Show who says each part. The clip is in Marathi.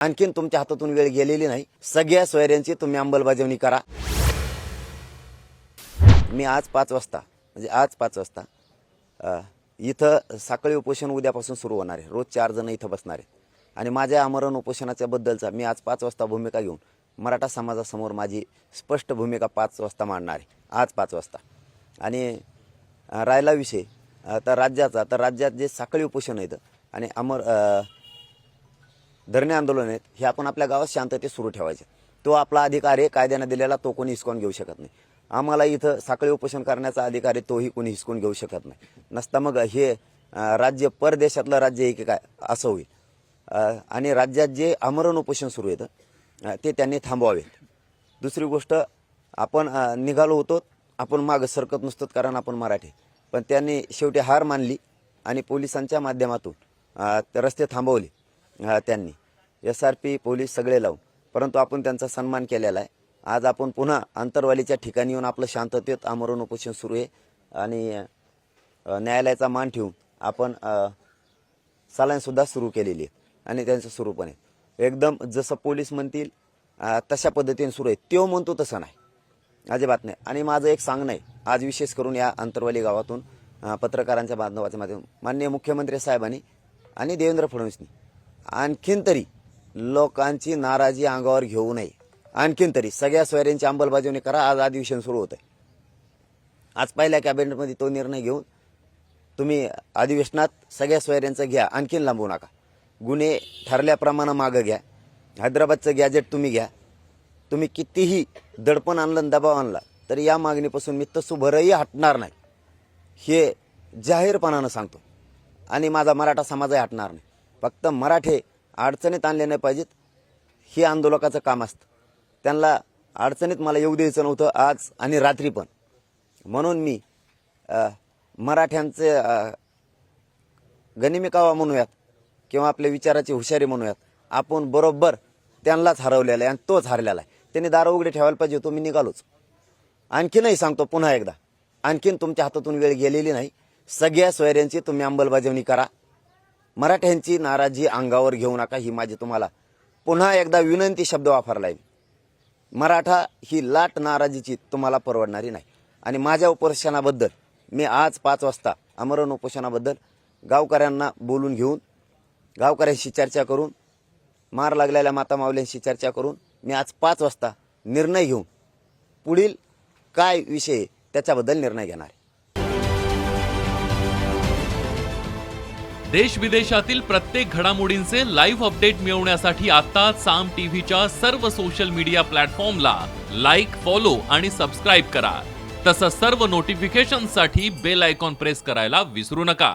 Speaker 1: आणखीन तुमच्या हातातून वेळ गेलेली नाही। सगळ्या सोयऱ्यांची तुम्ही अंमलबजावणी करा। मी आज 5 वाजता म्हणजे आज 5 वाजता इथं साखळी उपोषण उद्यापासून सुरू होणार आहे। रोज 4 जण इथं बसणार आहेत आणि माझ्या आमरण उपोषणाच्या बद्दलचा मी आज 5 वाजता भूमिका घेऊन मराठा समाजासमोर माझी स्पष्ट भूमिका 5 वाजता मांडणार आहे, आज 5 वाजता। आणि राहिला विषय तर राज्याचा, तर राज्यात जे साखळी उपोषण आहेत आणि धरणे आंदोलन आहेत हे आपण आपल्या गावात शांततेत सुरू ठेवायचे। तो आपला अधिकार आहे, कायद्याने दिलेला, तो कोणी हिसकावून घेऊ शकत नाही। आम्हाला इथं साखळी उपोषण करण्याचा अधिकार आहे, तोही कोणी हिसकून घेऊ शकत नाही। नसता मग हे राज्य परदेशातलं राज्य आहे की काय असं होईल। आणि राज्यात जे आमरण उपोषण सुरू आहे ते त्यांनी थांबवावे। दुसरी गोष्ट, आपण निघालो होतो, आपण मागं सरकत नसतो कारण आपण मराठी, पण त्यांनी शेवटी हार मानली आणि पोलिसांच्या माध्यमातून रस्ते थांबवले। त्यांनी SRP पोलीस सगळे लावून, परंतु आपण त्यांचा सन्मान केलेला आहे। आज आपण पुन्हा अंतरवालीच्या ठिकाणी येऊन आपलं शांततेत आमरण उपोषण सुरू आहे आणि न्यायालयाचा मान ठेवून आपण सलाईनसुद्धा सुरू केलेली आहे आणि त्यांचं सुरू पण आहे। एकदम जसं पोलीस म्हणतील तशा पद्धतीने सुरू आहे। तो म्हणतो तसं नाही, अजिबात नाही। आणि माझं एक सांगणं आहे, आज विशेष करून या अंतरवाली गावातून पत्रकारांच्या बांधवाच्या माध्यमातून माननीय मुख्यमंत्री साहेबांनी आणि देवेंद्र फडणवीसनी आणखीन तरी लोकांची नाराजी अंगावर घेऊ नये। आणखीन तरी सगळ्या सोयऱ्यांची अंमलबजावणी करा। आज अधिवेशन सुरू होत आहे। आज पहिल्या कॅबिनेटमध्ये तो निर्णय घेऊन तुम्ही अधिवेशनात सगळ्या सोयऱ्यांचं घ्या, आणखीन लांबवू नका। गुन्हे ठरल्याप्रमाणे मागं घ्या। हैदराबादचं गॅजेट तुम्ही घ्या। तुम्ही कितीही दडपण आणलं, दबाव आणला, तरी या मागणीपासून मी तसूभरही हटणार नाही, हे जाहीरपणानं सांगतो। आणि माझा मराठा समाजही हटणार नाही। फक्त मराठे अडचणीत आणले नाही पाहिजेत, हे आंदोलकाचं काम असतं। त्यांना अडचणीत मला येऊ द्यायचं नव्हतं आज आणि रात्री पण। म्हणून मी मराठ्यांचे गनिमिकावा म्हणूयात किंवा आपल्या विचाराची हुशारी म्हणूयात, आपण बरोबर त्यांनाच हरवलेला आहे आणि तोच हरलेला आहे। त्यांनी दारं उघडे ठेवायला पाहिजे होतो, मी निघालोच। आणखीनही सांगतो पुन्हा एकदा, आणखीन तुमच्या हातातून वेळ गेलेली नाही। सगळ्या सोयऱ्यांची तुम्ही अंमलबजावणी करा। मराठ्यांची नाराजी अंगावर घेऊ नका, ही माझी तुम्हाला पुन्हा एकदा विनंती शब्द वापरला आहे। मराठा ही लाट नाराजीची तुम्हाला परवडणारी नाही। आणि माझ्या उपोषणाबद्दल मी आज 5 वाजता आमरण उपोषणाबद्दल गावकऱ्यांना बोलून घेऊन, गावकऱ्यांशी चर्चा करून, मार लागलेल्या माता माऊल्यांशी चर्चा करून मी आज 5 वाजता निर्णय घेऊन पुढील काय विषय त्याच्याबद्दल निर्णय घेणार आहे।
Speaker 2: देश विदेशातील प्रत्येक घडामोडींचे लाईव्ह अपडेट मिळवण्यासाठी आता साम टीव्हीच्या सर्व सोशल मीडिया प्लॅटफॉर्मला लाईक, फॉलो आणि सबस्क्राईब करा। तसंच सर्व नोटिफिकेशनसाठी बेल आयकॉन प्रेस करायला विसरू नका।